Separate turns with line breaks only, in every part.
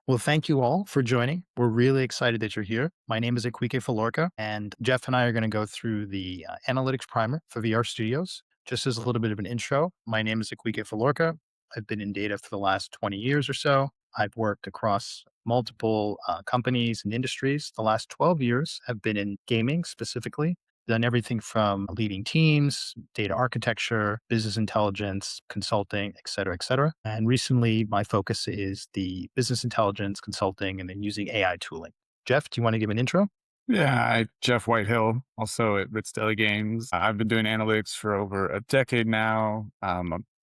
Well, thank you all for joining. We're really excited that you're here. My name is Akike Falorca, and Jeff and I are going to go through the analytics primer for VR Studios. Just as a little bit of an intro, my name is Akike Falorca. I've been in data for the last 20 years or so. I've worked across multiple companies and industries. The last 12 years have been in gaming specifically, done everything from leading teams, data architecture, business intelligence, consulting, et cetera, et cetera. And recently, my focus is the business intelligence consulting and then using AI tooling. Jeff, do you want to give an intro?
Yeah, Jeff Whitehill, also at Ritz Deli Games. I've been doing analytics for over a decade now.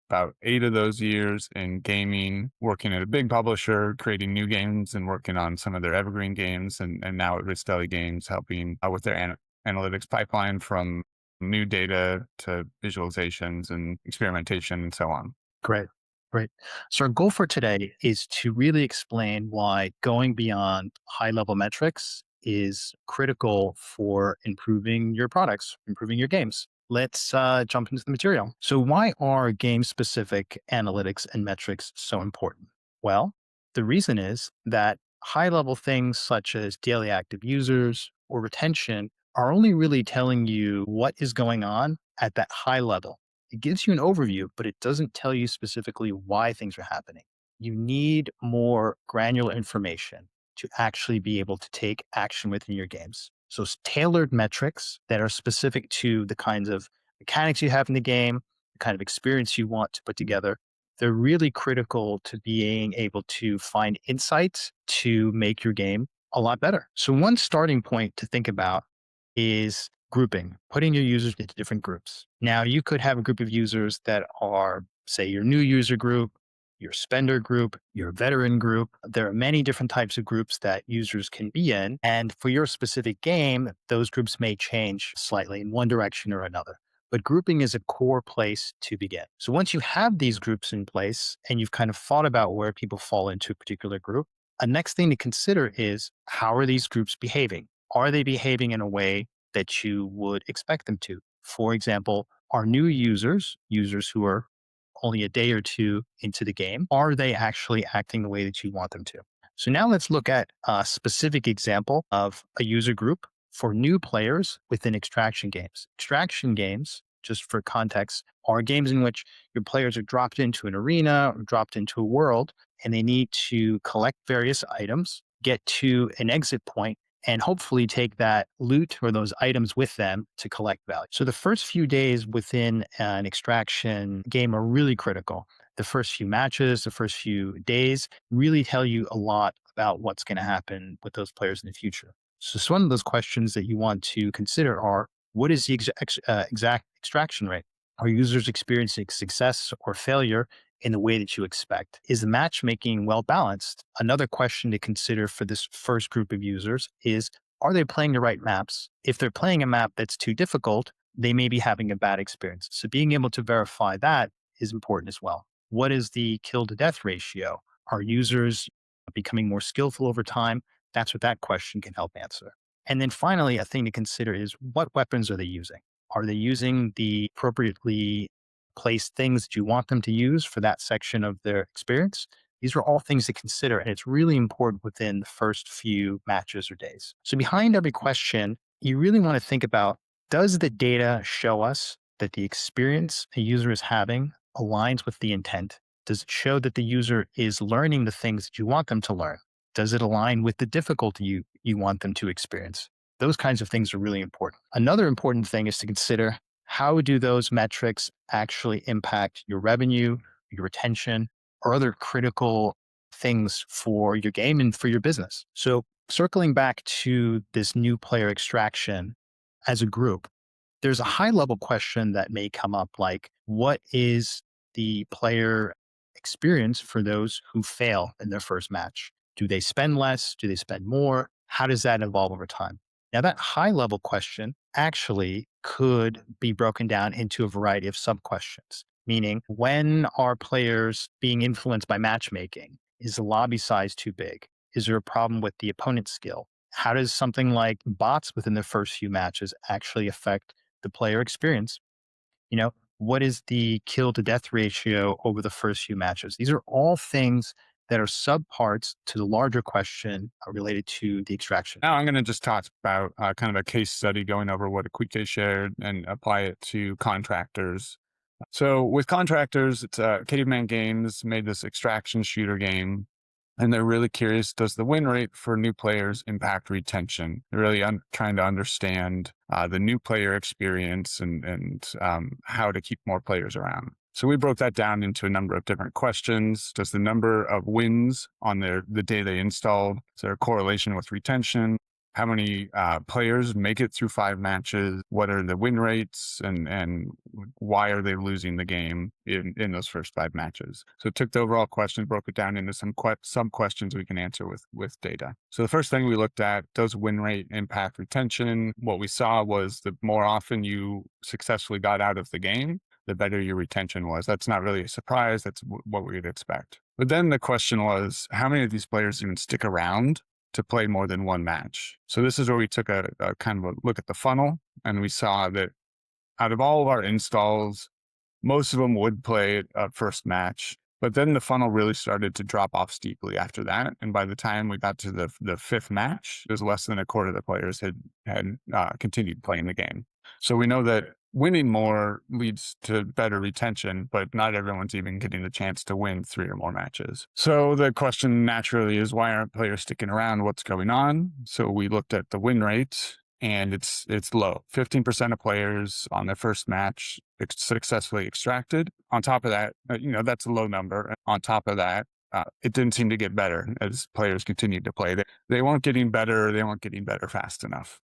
About 8 of those years in gaming, working at a big publisher, creating new games and working on some of their evergreen games. And now at Ritz Deli Games, helping with their analytics pipeline from new data to visualizations and experimentation and so on.
Great. Great. So, our goal for today is to really explain why going beyond high level metrics is critical for improving your products, improving your games. Let's jump into the material. So, why are game specific analytics and metrics so important? Well, the reason is that high level things such as daily active users or retention are only really telling you what is going on at that high level. It gives you an overview, but it doesn't tell you specifically why things are happening. You need more granular information to actually be able to take action within your games. So, tailored metrics that are specific to the kinds of mechanics you have in the game, the kind of experience you want to put together, they're really critical to being able to find insights to make your game a lot better. So, one starting point to think about is grouping, putting your users into different groups. Now, you could have a group of users that are, say, your new user group, your spender group, your veteran group. There are many different types of groups that users can be in. And for your specific game, those groups may change slightly in one direction or another. But grouping is a core place to begin. So once you have these groups in place and you've kind of thought about where people fall into a particular group, a next thing to consider is how are these groups behaving? Are they behaving in a way that you would expect them to? For example, are new users who are only a day or two into the game, are they actually acting the way that you want them to? So now let's look at a specific example of a user group for new players within extraction games. Extraction games, just for context, are games in which your players are dropped into an arena or dropped into a world and they need to collect various items, get to an exit point, and hopefully take that loot or those items with them to collect value. So the first few days within an extraction game are really critical. The first few matches, the first few days really tell you a lot about what's going to happen with those players in the future. So one of those questions that you want to consider are, what is the exact extraction rate? Are users experiencing success or failure in the way that you expect? Is the matchmaking well balanced? Another question to consider for this first group of users is, are they playing the right maps? If they're playing a map that's too difficult, they may be having a bad experience. So being able to verify that is important as well. What is the kill to death ratio? Are users becoming more skillful over time? That's what that question can help answer. And then finally, a thing to consider is, what weapons are they using? Are they using the appropriately placed things that you want them to use for that section of their experience? These are all things to consider, and it's really important within the first few matches or days. So, behind every question, you really want to think about, does the data show us that the experience a user is having aligns with the intent? Does it show that the user is learning the things that you want them to learn? Does it align with the difficulty you want them to experience? Those kinds of things are really important. Another important thing is to consider, how do those metrics actually impact your revenue, your retention, or other critical things for your game and for your business? So, circling back to this new player extraction as a group, there's a high level question that may come up like, what is the player experience for those who fail in their first match? Do they spend less? Do they spend more? How does that evolve over time? Now, that high level question actually could be broken down into a variety of sub questions, meaning, when are players being influenced by matchmaking? Is the lobby size too big? Is there a problem with the opponent's skill? How does something like bots within the first few matches actually affect the player experience? What is the kill to death ratio over the first few matches? These are all things that are subparts to the larger question related to the extraction.
Now I'm going to just talk about kind of a case study going over what Equite shared and apply it to contractors. So with contractors, it's Caveman Games made this extraction shooter game, and they're really curious, does the win rate for new players impact retention? They're really trying to understand the new player experience and how to keep more players around. So we broke that down into a number of different questions. Does the number of wins on the day they installed, is there a correlation with retention? How many players make it through 5 matches? What are the win rates, and why are they losing the game in those first 5 matches? So it took the overall question, broke it down into some questions we can answer with data. So the first thing we looked at, does win rate impact retention? What we saw was the more often you successfully got out of the game, the better your retention was. That's not really a surprise. That's what we would expect. But then the question was, how many of these players even stick around to play more than 1 match? So this is where we took a kind of a look at the funnel, and we saw that out of all of our installs, most of them would play a first match, but then the funnel really started to drop off steeply after that. And by the time we got to the 5th match, it was less than a quarter of the players had continued playing the game. So we know that winning more leads to better retention, but not everyone's even getting the chance to win 3 or more matches. So the question naturally is, why aren't players sticking around? What's going on? So we looked at the win rate, and it's low. 15% of players on their first match successfully extracted. On top of that, that's a low number. On top of that, it didn't seem to get better as players continued to play. They weren't getting better. They weren't getting better fast enough.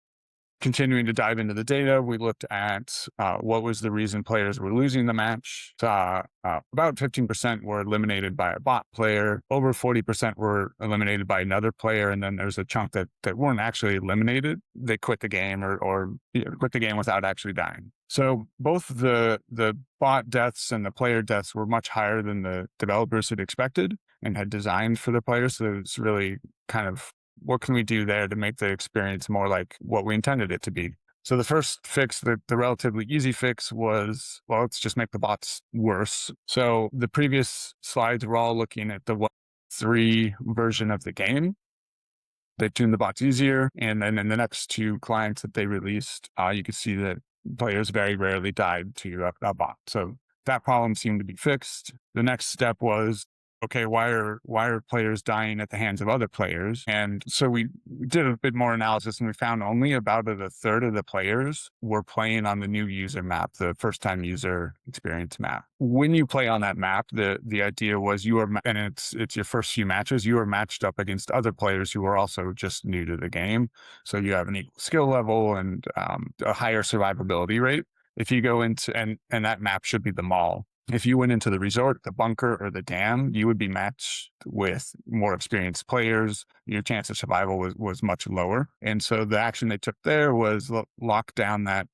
Continuing to dive into the data, we looked at what was the reason players were losing the match. About 15% were eliminated by a bot player. Over 40% were eliminated by another player. And then there's a chunk that weren't actually eliminated. They quit the game or quit the game without actually dying. So both the bot deaths and the player deaths were much higher than the developers had expected and had designed for the players. So it's really kind of, what can we do there to make the experience more like what we intended it to be? So the first fix, the relatively easy fix was, well, let's just make the bots worse. So the previous slides were all looking at the 1.3 version of the game. They tuned the bots easier. And then in the next 2 clients that they released, you could see that players very rarely died to a bot. So that problem seemed to be fixed. The next step was, okay, why are players dying at the hands of other players? And so we did a bit more analysis, and we found only about a third of the players were playing on the new user map, the first time user experience map. When you play on that map, the idea was and it's your first few matches, you are matched up against other players who are also just new to the game. So you have an equal skill level and a higher survivability rate. If you go into, and that map should be the mall. If you went into the resort, the bunker, or the dam, you would be matched with more experienced players. Your chance of survival was much lower. And so the action they took there was lock down that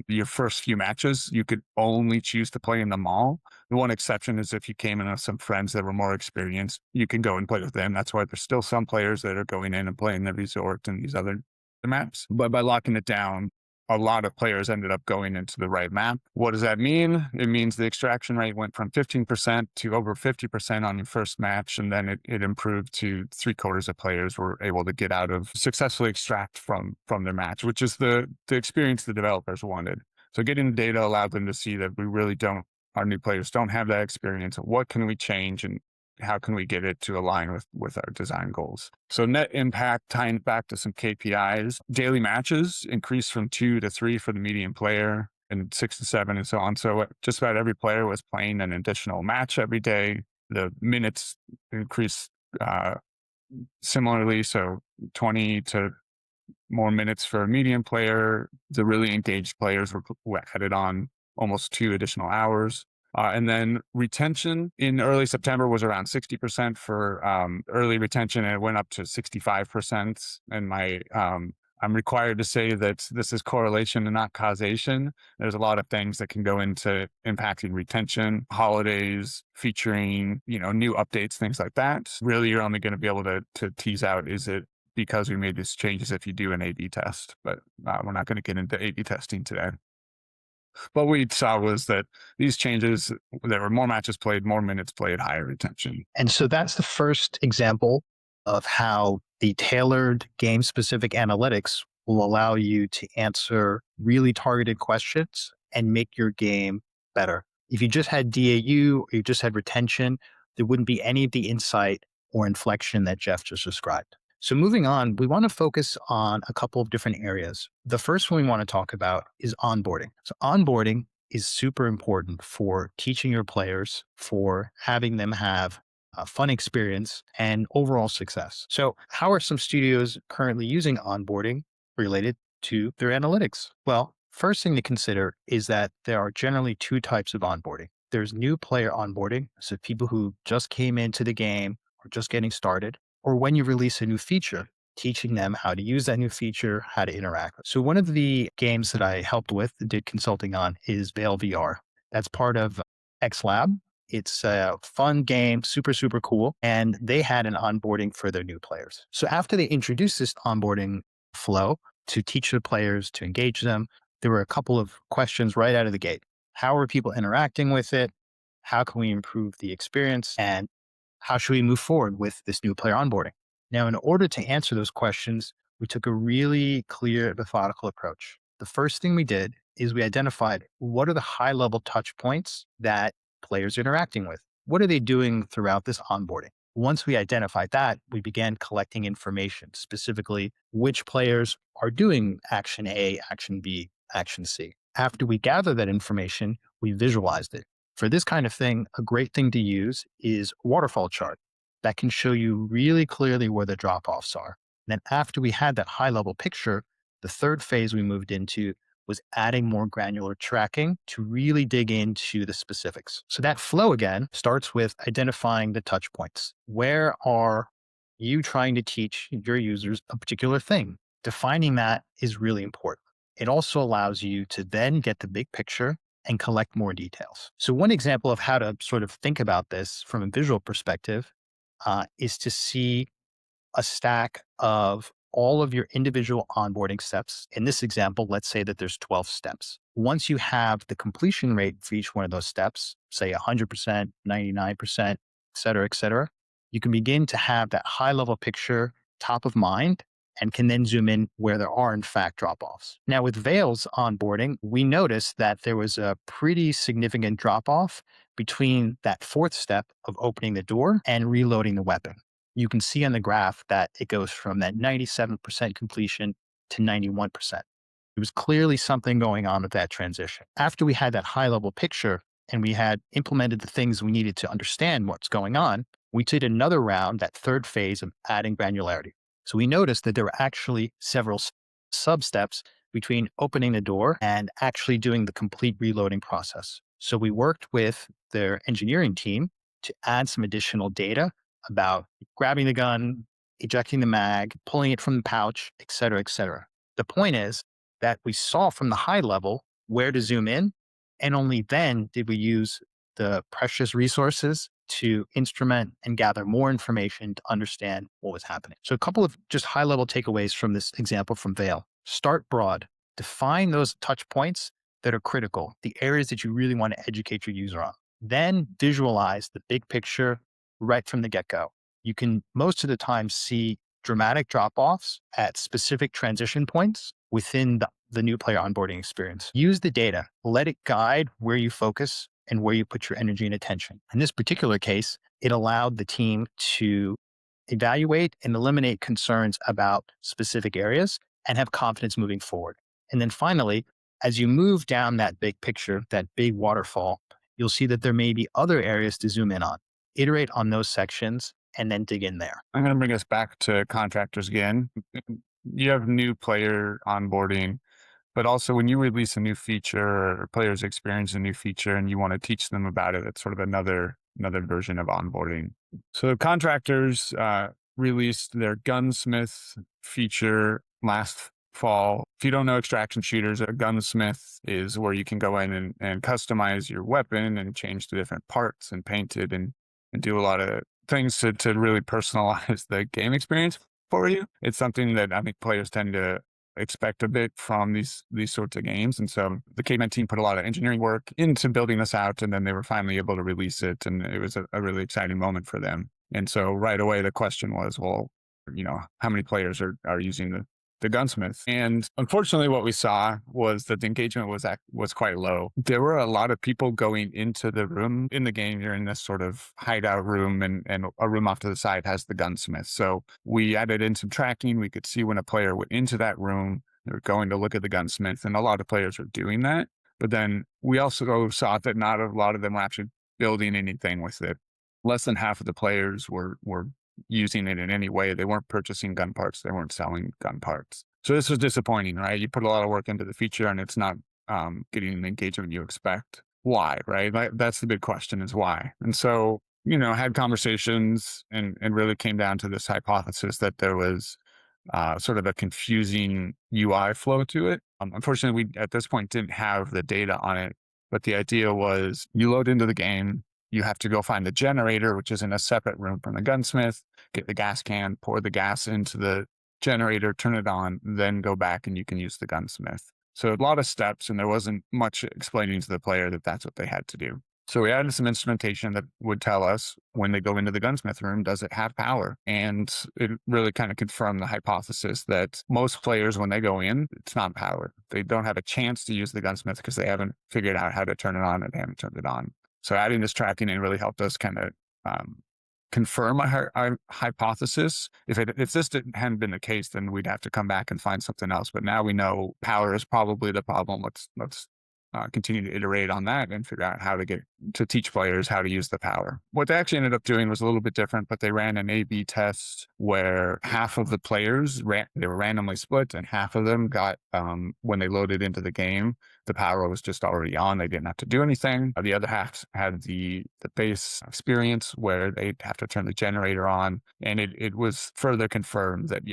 your first few matches, you could only choose to play in the mall. The one exception is if you came in with some friends that were more experienced, you can go and play with them. That's why there's still some players that are going in and playing the resort and these other maps. But by locking it down, a lot of players ended up going into the right map. What does that mean? It means the extraction rate went from 15% to over 50% on your first match, and then it improved to 3/4 of players were able to successfully extract from their match, which is the experience the developers wanted. So getting the data allowed them to see that our new players don't have that experience. What can we change, and how can we get it to align with our design goals? So net impact, tying back to some KPIs, daily matches increased from 2 to 3 for the median player and 6 to 7 and so on. So just about every player was playing an additional match every day. The minutes increased similarly. So 20 to more minutes for a median player. The really engaged players were headed on almost 2 additional hours. And then retention in early September was around 60% for early retention, and it went up to 65%. And I'm required to say that this is correlation and not causation. There's a lot of things that can go into impacting retention, holidays, featuring, new updates, things like that. Really, you're only going to be able to tease out, is it because we made these changes if you do an A/B test? But we're not going to get into A/B testing today. what we saw was that these changes, there were more matches played, more minutes played, higher retention.
And so that's the first example of how the tailored game specific analytics will allow you to answer really targeted questions and make your game better. If you just had DAU or you just had retention, there wouldn't be any of the insight or inflection that Jeff just described. So moving on, we want to focus on a couple of different areas. The first one we want to talk about is onboarding. So onboarding is super important for teaching your players, for having them have a fun experience and overall success. So, how are some studios currently using onboarding related to their analytics? Well, first thing to consider is that there are generally two types of onboarding. There's new player onboarding, so people who just came into the game or just getting started, or when you release a new feature, teaching them how to use that new feature, how to interact. So one of the games that I helped with, did consulting on, is VAIL VR. That's part of X Lab. It's a fun game, super, super cool. And they had an onboarding for their new players. So after they introduced this onboarding flow to teach the players, to engage them, there were a couple of questions right out of the gate. How are people interacting with it? How can we improve the experience? And how should we move forward with this new player onboarding? Now, in order to answer those questions, we took a really clear, methodical approach. The first thing we did is we identified what are the high level touch points that players are interacting with? What are they doing throughout this onboarding? Once we identified that, we began collecting information, specifically which players are doing action A, action B, action C. After we gathered that information, we visualized it. For this kind of thing, a great thing to use is waterfall chart that can show you really clearly where the drop offs are. And then after we had that high level picture, the third phase we moved into was adding more granular tracking to really dig into the specifics. So that flow again starts with identifying the touch points. Where are you trying to teach your users a particular thing? Defining that is really important. It also allows you to then get the big picture and collect more details. So one example of how to sort of think about this from a visual perspective is to see a stack of all of your individual onboarding steps. In this example, let's say that there's 12 steps. Once you have the completion rate for each one of those steps, say 100%, 99%, et cetera, you can begin to have that high level picture top of mind and can then zoom in where there are, in fact, drop offs. Now, with VAIL's onboarding, we noticed that there was a pretty significant drop off between that fourth step of opening the door and reloading the weapon. You can see on the graph that it goes from that 97% completion to 91%. There was clearly something going on with that transition. After we had that high level picture and we had implemented the things we needed to understand what's going on, we did another round, that third phase of adding granularity. So we noticed that there were actually several sub steps between opening the door and actually doing the complete reloading process. So we worked with their engineering team to add some additional data about grabbing the gun, ejecting the mag, pulling it from the pouch, et cetera, et cetera. The point is that we saw from the high level where to zoom in, and only then did we use the precious resources to instrument and gather more information to understand what was happening. So a couple of just high level takeaways from this example from VAIL. Start broad, define those touch points that are critical, the areas that you really want to educate your user on. Then visualize the big picture right from the get go. You can most of the time see dramatic drop offs at specific transition points within the new player onboarding experience. Use the data, let it guide where you focus and where you put your energy and attention. In this particular case, it allowed the team to evaluate and eliminate concerns about specific areas and have confidence moving forward. And then finally, as you move down that big picture, that big waterfall, you'll see that there may be other areas to zoom in on. Iterate on those sections and then dig in there.
I'm going to bring us back to contractors again. You have new player onboarding, but also when you release a new feature or players experience a new feature and you want to teach them about it, it's sort of another version of onboarding. So contractors released their Gunsmith feature last fall. If you don't know extraction shooters, a Gunsmith is where you can go in and customize your weapon and change the different parts and paint it and do a lot of things to really personalize the game experience for you. It's something that I think players tend to expect a bit from these sorts of games. And so the Caveman team put a lot of engineering work into building this out, and then they were finally able to release it, and it was a really exciting moment for them. And so right away the question was, well, how many players are using the Gunsmith? And unfortunately, what we saw was that the engagement was quite low. There were a lot of people going into the room in the game. You're in this sort of hideout room, and a room off to the side has the Gunsmith. So we added in some tracking. We could see when a player went into that room, they were going to look at the Gunsmith, and a lot of players were doing that. But then we also saw that not a lot of them were actually building anything with it. Less than half of the players were using it in any way. They weren't purchasing gun parts. They weren't selling gun parts. So this was disappointing, right? You put a lot of work into the feature and it's not getting the engagement you expect. Why, right? That's the big question, is why. And so, had conversations and really came down to this hypothesis that there was sort of a confusing UI flow to it. Unfortunately, we at this point didn't have the data on it, but the idea was you load into the game, you have to go find the generator, which is in a separate room from the Gunsmith, get the gas can, pour the gas into the generator, turn it on, then go back and you can use the Gunsmith. So a lot of steps, and there wasn't much explaining to the player that that's what they had to do. So we added some instrumentation that would tell us when they go into the Gunsmith room, does it have power? And it really kind of confirmed the hypothesis that most players, when they go in, it's not powered. They don't have a chance to use the Gunsmith because they haven't figured out how to turn it on and they haven't turned it on. So adding this tracking in really helped us kind of confirm our hypothesis. If this hadn't been the case, then we'd have to come back and find something else. But now we know power is probably the problem. Let's continue to iterate on that and figure out how to teach players how to use the power. What they actually ended up doing was a little bit different, but they ran an A/B test where half of the players they were randomly split, and half of them got when they loaded into the game, the power was just already on. They didn't have to do anything. The other half had the base experience where they'd have to turn the generator on, and it was further confirmed that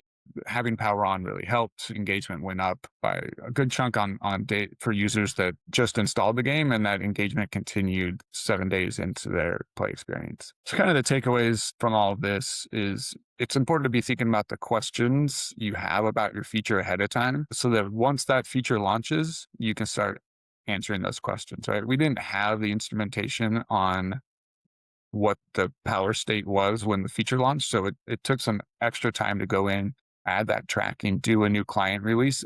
having power on really helped. Engagement went up by a good chunk on date for users that just installed the game, and that engagement continued 7 days into their play experience. So kind of the takeaways from all of this is it's important to be thinking about the questions you have about your feature ahead of time so that once that feature launches, you can start answering those questions, right? We didn't have the instrumentation on what the power state was when the feature launched. So it took some extra time to go in, add that tracking, do a new client release,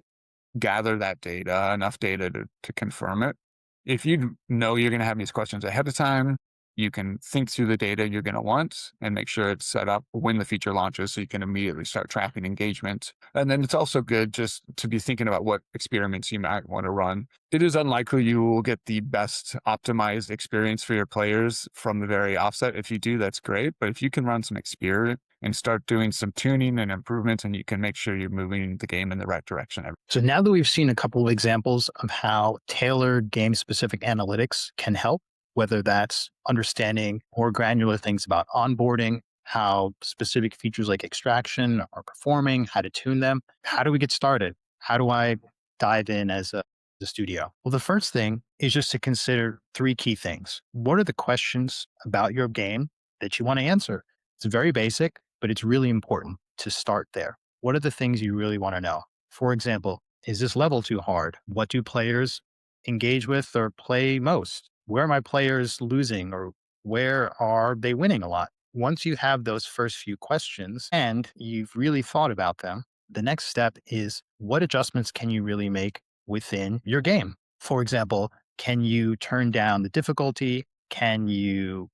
gather that data, enough data to confirm it. If you know you're going to have these questions ahead of time, you can think through the data you're going to want and make sure it's set up when the feature launches so you can immediately start tracking engagement. And then it's also good just to be thinking about what experiments you might want to run. It is unlikely you will get the best optimized experience for your players from the very offset. If you do, that's great. But if you can run some experiment and start doing some tuning and improvements, and you can make sure you're moving the game in the right direction.
So now that we've seen a couple of examples of how tailored game-specific analytics can help, whether that's understanding more granular things about onboarding, how specific features like extraction are performing, how to tune them, how do we get started? How do I dive in as a studio? Well, the first thing is just to consider three key things. What are the questions about your game that you want to answer? It's very basic, but it's really important to start there. What are the things you really want to know? For example, is this level too hard? What do players engage with or play most? Where are my players losing, or where are they winning a lot? Once you have those first few questions and you've really thought about them, the next step is what adjustments can you really make within your game? For example, can you turn down the difficulty? Can you,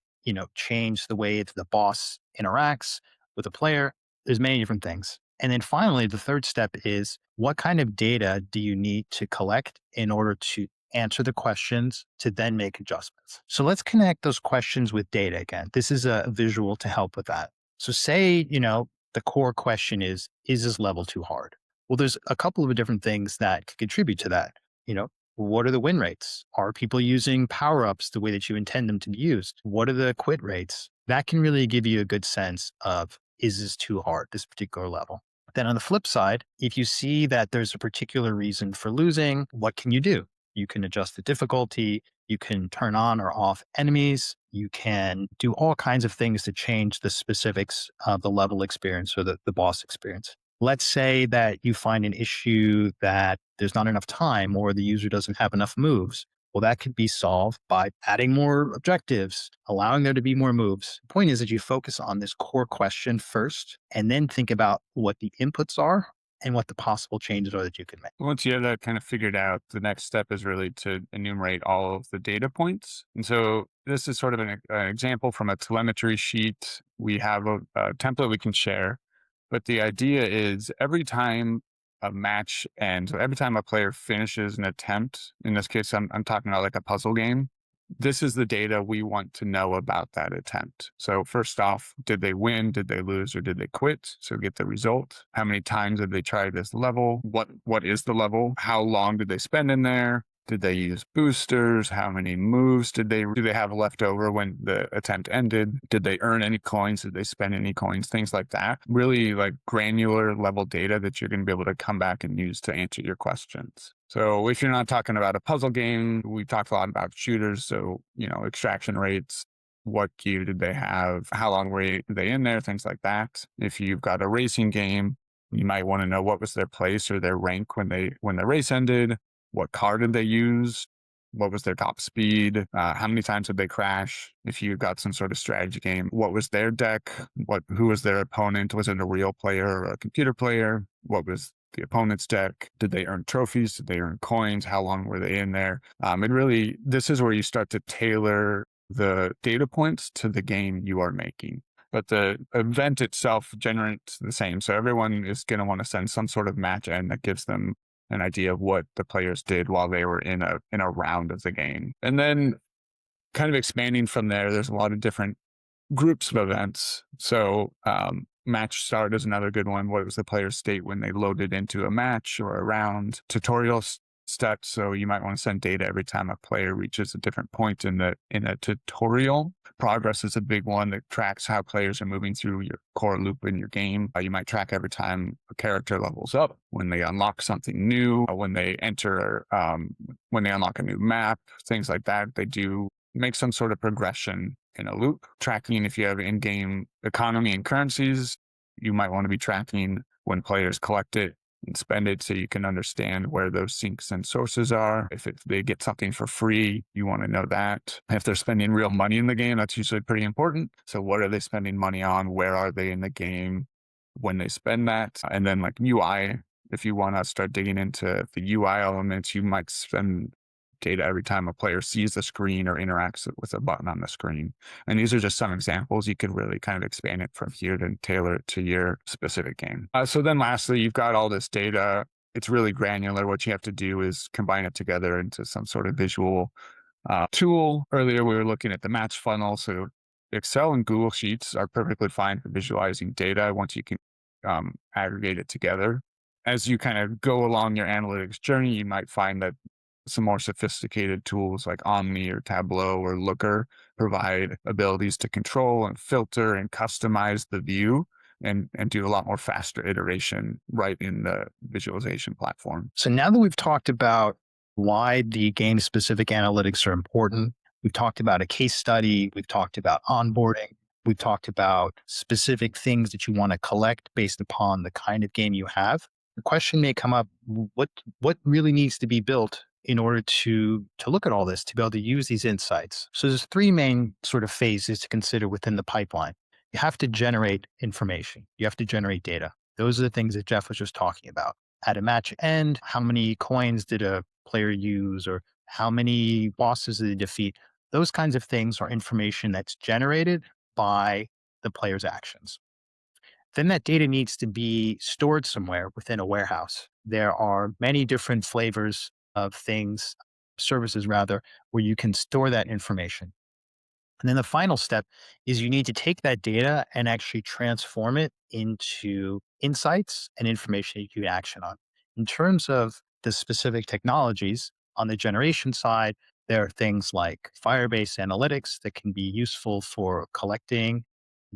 change the way that the boss interacts with a player? There's many different things. And then finally, the third step is what kind of data do you need to collect in order to answer the questions to then make adjustments? So let's connect those questions with data again. This is a visual to help with that. So say, the core question is this level too hard? Well, there's a couple of different things that could contribute to that. What are the win rates? Are people using power ups the way that you intend them to be used? What are the quit rates? That can really give you a good sense of, is this too hard, this particular level? Then on the flip side, if you see that there's a particular reason for losing, what can you do? You can adjust the difficulty. You can turn on or off enemies. You can do all kinds of things to change the specifics of the level experience or the boss experience. Let's say that you find an issue that there's not enough time or the user doesn't have enough moves. Well, that could be solved by adding more objectives, allowing there to be more moves. The point is that you focus on this core question first and then think about what the inputs are and what the possible changes are that you can make.
Once you have that kind of figured out, the next step is really to enumerate all of the data points. And so this is sort of an example from a telemetry sheet. We have a template we can share, but the idea is every time a match ends, every time a player finishes an attempt, in this case, I'm talking about like a puzzle game, this is the data we want to know about that attempt. So first off, did they win? Did they lose? Or did they quit? So get the result. How many times did they try this level? What is the level? How long did they spend in there? Did they use boosters? How many moves do they have left over when the attempt ended? Did they earn any coins? Did they spend any coins? Things like that. Really like granular level data that you're going to be able to come back and use to answer your questions. So if you're not talking about a puzzle game, we talked a lot about shooters. So, extraction rates, what gear did they have? How long were they in there? Things like that. If you've got a racing game, you might want to know what was their place or their rank when the race ended. What car did they use? What was their top speed? How many times did they crash? If you've got some sort of strategy game, what was their deck? Who was their opponent? Was it a real player or a computer player? What was the opponent's deck? Did they earn trophies? Did they earn coins? How long were they in there? This is where you start to tailor the data points to the game you are making. But the event itself generates the same. So everyone is going to want to send some sort of match end that gives them an idea of what the players did while they were in a round of the game. And then kind of expanding from there, there's a lot of different groups of events. So match start is another good one. What was the player's state when they loaded into a match or a round? Tutorial steps. So you might want to send data every time a player reaches a different point in a tutorial. Progress is a big one that tracks how players are moving through your core loop in your game. You might track every time a character levels up, when they unlock something new, when they unlock a new map, things like that. They do make some sort of progression in a loop. Tracking, if you have in-game economy and currencies, you might want to be tracking when players collect it and spend it so you can understand where those sinks and sources are. If they get something for free, you want to know that. If they're spending real money in the game, that's usually pretty important. So what are they spending money on? Where are they in the game when they spend that? And then like UI, if you want to start digging into the UI elements, you might spend data every time a player sees the screen or interacts with a button on the screen. And these are just some examples. You could really kind of expand it from here to tailor it to your specific game. So then lastly, you've got all this data. It's really granular. What you have to do is combine it together into some sort of visual tool. Earlier, we were looking at the match funnel. So Excel and Google Sheets are perfectly fine for visualizing data once you can aggregate it together. As you kind of go along your analytics journey, you might find that some more sophisticated tools like Omni or Tableau or Looker provide abilities to control and filter and customize the view and do a lot more faster iteration right in the visualization platform.
So now that we've talked about why the game specific analytics are important, we've talked about a case study, we've talked about onboarding, we've talked about specific things that you want to collect based upon the kind of game you have. The question may come up, what really needs to be built in order to look at all this, to be able to use these insights? So there's three main sort of phases to consider within the pipeline. You have to generate information. You have to generate data. Those are the things that Jeff was just talking about. At a match end, how many coins did a player use, or how many bosses did they defeat? Those kinds of things are information that's generated by the player's actions. Then that data needs to be stored somewhere within a warehouse. There are many different flavors of things, services rather, where you can store that information. And then the final step is you need to take that data and actually transform it into insights and information you can action on. In terms of the specific technologies on the generation side, there are things like Firebase Analytics that can be useful for collecting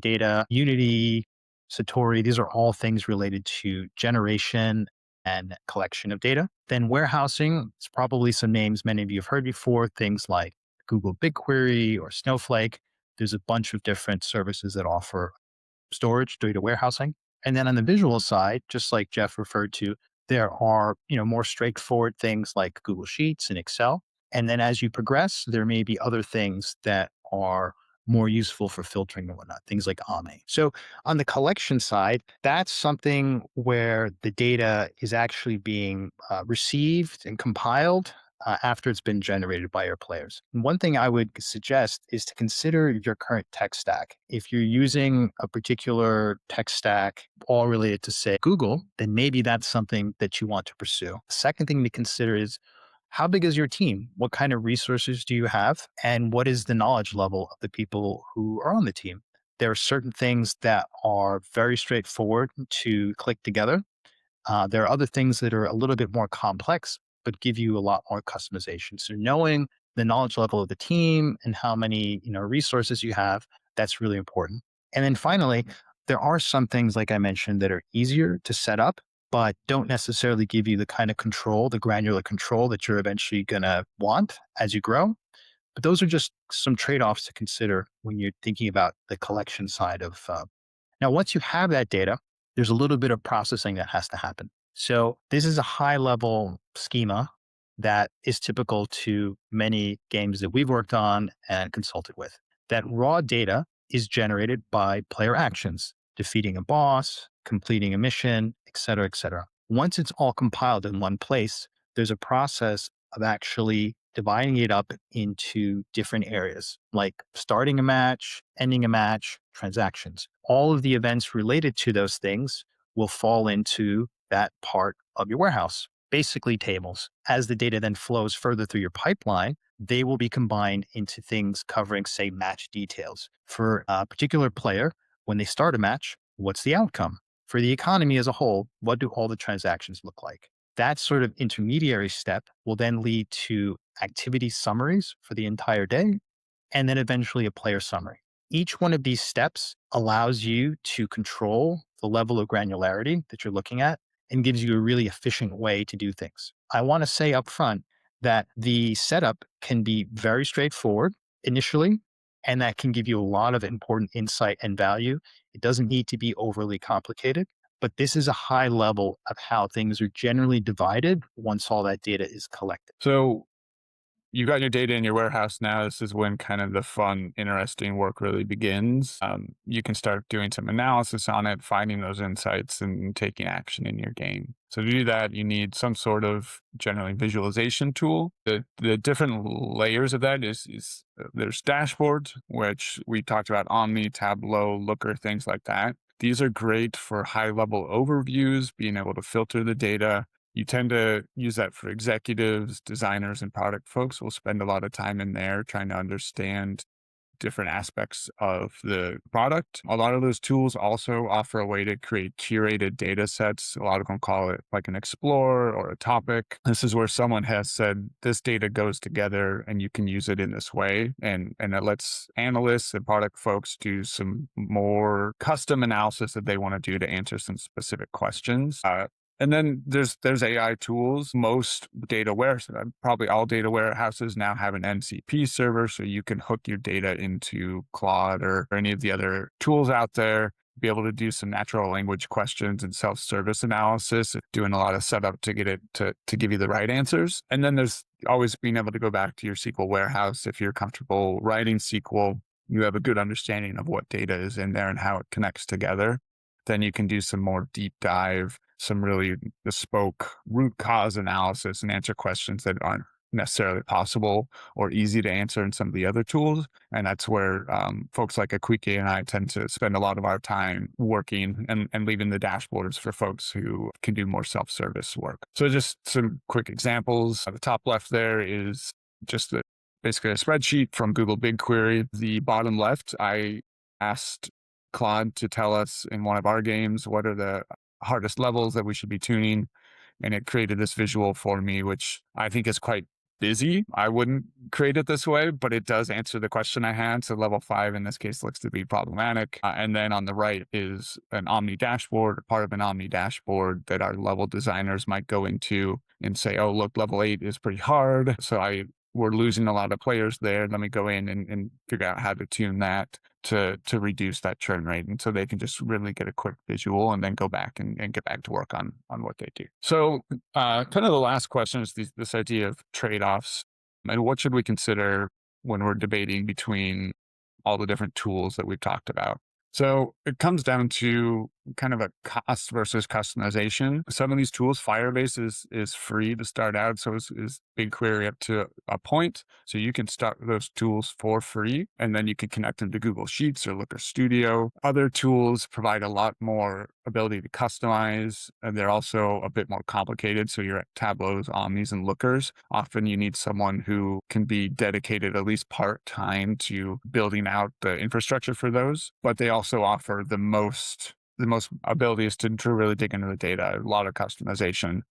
data, Unity, Satori. These are all things related to generation and collection of data. Then warehousing, it's probably some names many of you have heard before, things like Google BigQuery or Snowflake. There's a bunch of different services that offer storage, data warehousing. And then on the visual side, just like Jeff referred to, there are, more straightforward things like Google Sheets and Excel. And then as you progress, there may be other things that are more useful for filtering and whatnot, things like Omni. So on the collection side, that's something where the data is actually being received and compiled after it's been generated by your players. And one thing I would suggest is to consider your current tech stack. If you're using a particular tech stack all related to, say, Google, then maybe that's something that you want to pursue. The second thing to consider is how big is your team? What kind of resources do you have? And what is the knowledge level of the people who are on the team? There are certain things that are very straightforward to click together. There are other things that are a little bit more complex, but give you a lot more customization. So knowing the knowledge level of the team and how many resources you have, that's really important. And then finally, there are some things like I mentioned that are easier to set up, but don't necessarily give you the kind of control, the granular control that you're eventually going to want as you grow. But those are just some trade-offs to consider when you're thinking about the collection side of now, once you have that data, there's a little bit of processing that has to happen. So this is a high level schema that is typical to many games that we've worked on and consulted with. That raw data is generated by player actions, defeating a boss, completing a mission, et cetera, et cetera. Once it's all compiled in one place, there's a process of actually dividing it up into different areas, like starting a match, ending a match, transactions. All of the events related to those things will fall into that part of your warehouse, basically tables. As the data then flows further through your pipeline, they will be combined into things covering, say, match details. For a particular player, when they start a match, what's the outcome? For the economy as a whole, what do all the transactions look like? That sort of intermediary step will then lead to activity summaries for the entire day, and then eventually a player summary. Each one of these steps allows you to control the level of granularity that you're looking at and gives you a really efficient way to do things. I want to say up front that the setup can be very straightforward initially, and that can give you a lot of important insight and value. It doesn't need to be overly complicated, but this is a high level of how things are generally divided once all that data is collected.
So you got your data in your warehouse now. This is when kind of the fun, interesting work really begins. You can start doing some analysis on it, finding those insights, and taking action in your game. So to do that, you need some sort of generally visualization tool. The different layers of that is there's dashboards, which we talked about, Omni, Tableau, Looker, things like that. These are great for high level overviews, being able to filter the data. You tend to use that for executives, designers, and product folks. Will spend a lot of time in there trying to understand different aspects of the product. A lot of those tools also offer a way to create curated data sets. A lot of them call it like an explorer or a topic. This is where someone has said this data goes together and you can use it in this way. And it lets analysts and product folks do some more custom analysis that they want to do to answer some specific questions. And then there's AI tools. Most data warehouses, probably all data warehouses now have an MCP server, so you can hook your data into Claude or any of the other tools out there, be able to do some natural language questions and self-service analysis, doing a lot of setup to get it to give you the right answers. And then there's always being able to go back to your SQL warehouse. If you're comfortable writing SQL, you have a good understanding of what data is in there and how it connects together. Then you can do some more deep dive, some really bespoke root cause analysis and answer questions that aren't necessarily possible or easy to answer in some of the other tools. And that's where folks like Akwiki and I tend to spend a lot of our time working and leaving the dashboards for folks who can do more self-service work. So just some quick examples. At the top left there is just basically a spreadsheet from Google BigQuery. The bottom left, I asked Claude to tell us in one of our games what are the hardest levels that we should be tuning. And it created this visual for me, which I think is quite busy. I wouldn't create it this way, but it does answer the question I had. So level 5 in this case looks to be problematic. And then on the right is an Omni dashboard, part of an Omni dashboard that our level designers might go into and say, oh, look, level 8 is pretty hard. So we're losing a lot of players there. Let me go in and figure out how to tune that to reduce that churn rate. And so they can just really get a quick visual and then go back and get back to work on what they do. So kind of the last question is this idea of trade-offs. And what should we consider when we're debating between all the different tools that we've talked about? So it comes down to kind of a cost versus customization. Some of these tools, Firebase is free to start out. So is BigQuery up to a point. So you can start those tools for free, and then you can connect them to Google Sheets or Looker Studio. Other tools provide a lot more ability to customize, and they're also a bit more complicated. So you're at Tableaus, Omnis, and Lookers. Often you need someone who can be dedicated at least part-time to building out the infrastructure for those, but they also offer the most abilities to really dig into the data, a lot of customization.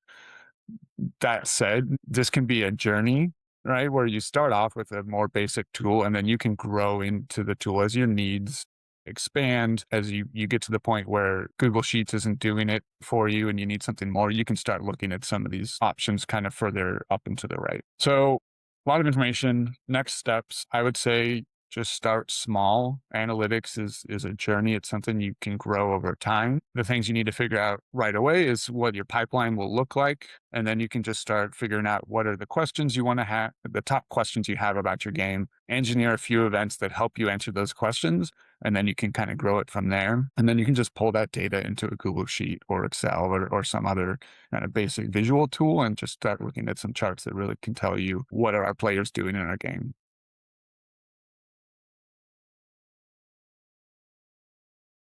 That said, this can be a journey, right? Where you start off with a more basic tool and then you can grow into the tool as your needs expand. As you get to the point where Google Sheets isn't doing it for you and you need something more, you can start looking at some of these options kind of further up and to the right. So a lot of information. Next steps, I would say just start small. Analytics is a journey. It's something you can grow over time. The things you need to figure out right away is what your pipeline will look like. And then you can just start figuring out what are the questions you want to have, the top questions you have about your game, engineer a few events that help you answer those questions. And then you can kind of grow it from there. And then you can just pull that data into a Google Sheet or Excel or some other kind of basic visual tool and just start looking at some charts that really can tell you what are our players doing in our game.